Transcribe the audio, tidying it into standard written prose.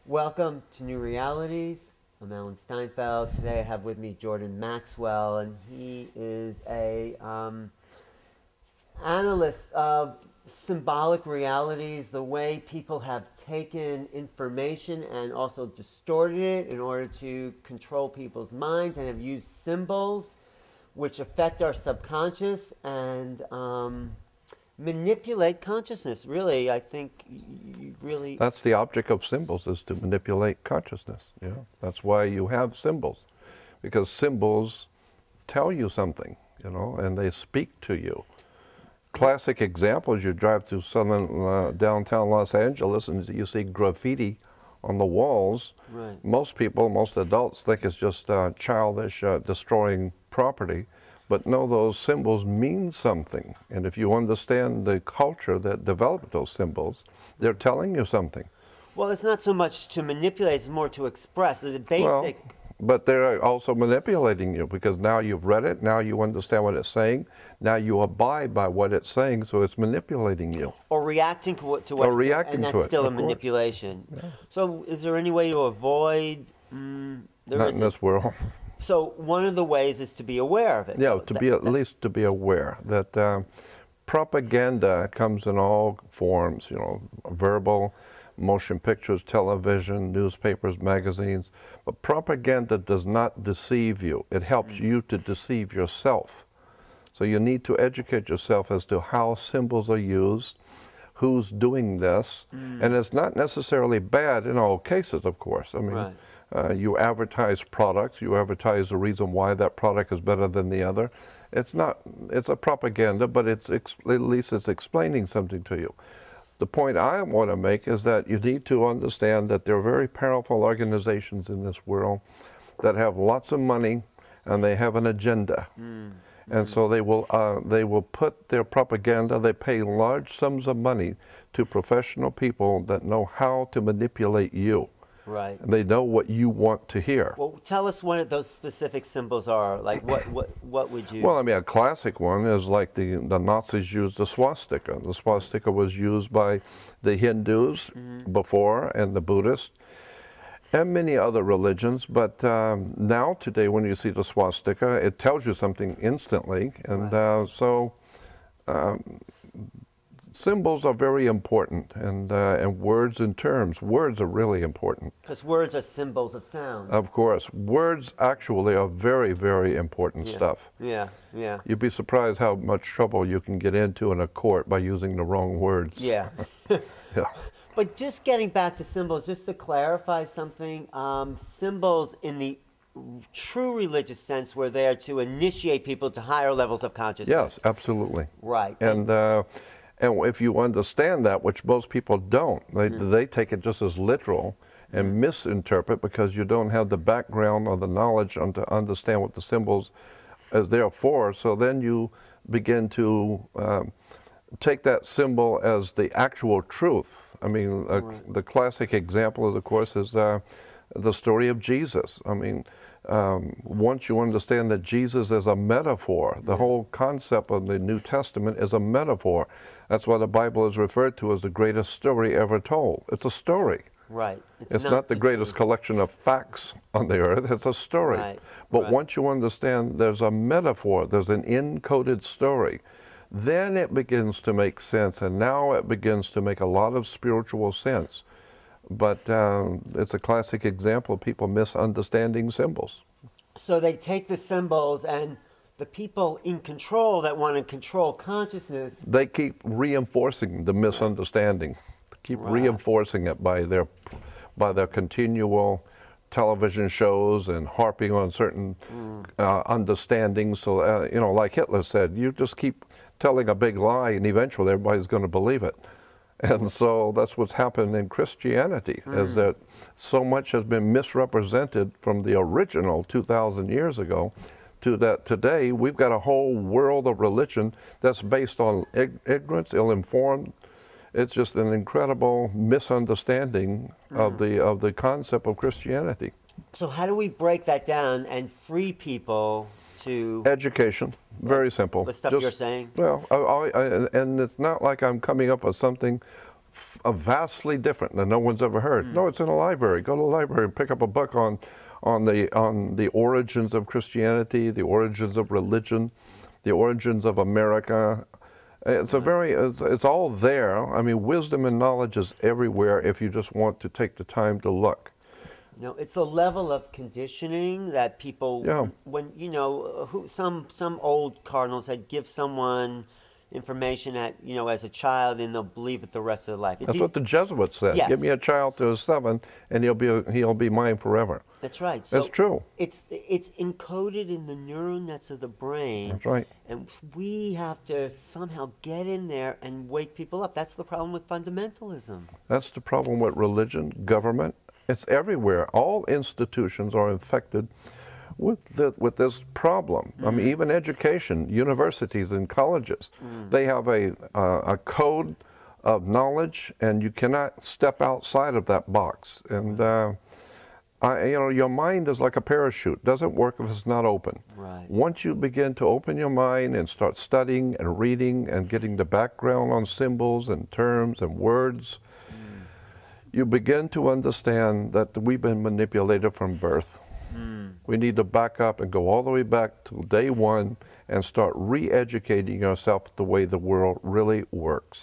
Welcome to New Realities. I'm Alan Steinfeld. Today I have with me Jordan Maxwell, and he is a analyst of symbolic realities, the way people have taken information and also distorted it in order to control people's minds, and have used symbols which affect our subconscious and manipulate consciousness. Really, I think you really... That's the object of symbols, is to manipulate consciousness. Yeah, that's why you have symbols, because symbols tell you something, you know, and they speak to you. Classic examples: you drive to southern downtown Los Angeles and you see graffiti on the walls. Right. Most people, most adults, think it's just childish destroying property. But no, those symbols mean something. And if you understand the culture that developed those symbols, they're telling you something. Well, it's not so much to manipulate, it's more to express. The basic... Well, but they're also manipulating you, because now you've read it, now you understand what it's saying, now you abide by what it's saying, so it's manipulating you. Or reacting to what or reacting and to that's it, still a of course. manipulation. Yeah. So is there any way to avoid... Not in this world. So one of the ways is to be aware of it. Yeah, to be at least to be aware that propaganda comes in all forms, you know, verbal, motion pictures, television, newspapers, magazines. But propaganda does not deceive you. It helps you to deceive yourself. So you need to educate yourself as to how symbols are used, who's doing this, and it's not necessarily bad in all cases, of course. I mean, Right. You advertise products, you advertise the reason why that product is better than the other. It's not, it's a propaganda, but it's at least it's explaining something to you. The point I want to make is that you need to understand that there are very powerful organizations in this world that have lots of money and they have an agenda. And so they will put their propaganda, they pay large sums of money to professional people that know how to manipulate you. Right. And they know what you want to hear. Well, tell us what those specific symbols are. Like, what would you... Well, I mean, a classic one is like the Nazis used the swastika. The swastika was used by the Hindus before, and the Buddhists, and many other religions. But now, today, when you see the swastika, it tells you something instantly. And symbols are very important, and words and terms. Words are really important. Because words are symbols of sound. Of course. Words actually are very, very important stuff. Yeah, yeah. You'd be surprised how much trouble you can get into in a court by using the wrong words. Yeah. Yeah. But just getting back to symbols, just to clarify something, symbols in the true religious sense were there to initiate people to higher levels of consciousness. Yes, absolutely. Right. And if you understand that, which most people don't, they take it just as literal and misinterpret, because you don't have the background or the knowledge to understand what the symbols is there for. So then you begin to take that symbol as the actual truth. I mean, the classic example, of course, is the story of Jesus. I mean, once you understand that Jesus is a metaphor, the whole concept of the New Testament is a metaphor. That's why the Bible is referred to as the greatest story ever told. It's a story. Right. It's not the greatest collection of facts on the earth, it's a story. Right. But once you understand there's a metaphor, there's an encoded story, then it begins to make sense, and now it begins to make a lot of spiritual sense. But it's a classic example of people misunderstanding symbols. So they take the symbols, and the people in control that want to control consciousness... They keep reinforcing the misunderstanding. Keep reinforcing it by their continual television shows and harping on certain understandings. So, you know, like Hitler said, you just keep telling a big lie and eventually everybody's going to believe it. And so that's what's happened in Christianity, is that so much has been misrepresented from the original 2,000 years ago to that today we've got a whole world of religion that's based on ignorance, ill-informed. It's just an incredible misunderstanding of the concept of Christianity. So how do we break that down and free people to... Education, very simple. The stuff you're saying? Well, and it's not like I'm coming up with something vastly different that no one's ever heard. No, it's in a library. Go to the library and pick up a book on the origins of Christianity, the origins of religion, the origins of America. It's all there. I mean, wisdom and knowledge is everywhere if you just want to take the time to look. No, it's the level of conditioning that people, Yeah. when, you know, some old cardinal said, give someone information at, you know, as a child, and they'll believe it the rest of their life. That's what the Jesuits said. Yes. Give me a child to 7, and he'll be mine forever. That's right. So That's true. It's encoded in the neural nets of the brain. That's right. And we have to somehow get in there and wake people up. That's the problem with fundamentalism. That's the problem with religion, government. It's everywhere. All institutions are infected with this problem. I mean, even education, universities and colleges, they have a code of knowledge, and you cannot step outside of that box. And you know, your mind is like a parachute. Doesn't work if it's not open. Right. Once you begin to open your mind and start studying and reading and getting the background on symbols and terms and words, you begin to understand that we've been manipulated from birth. We need to back up and go all the way back to day 1 and start re-educating yourself the way the world really works.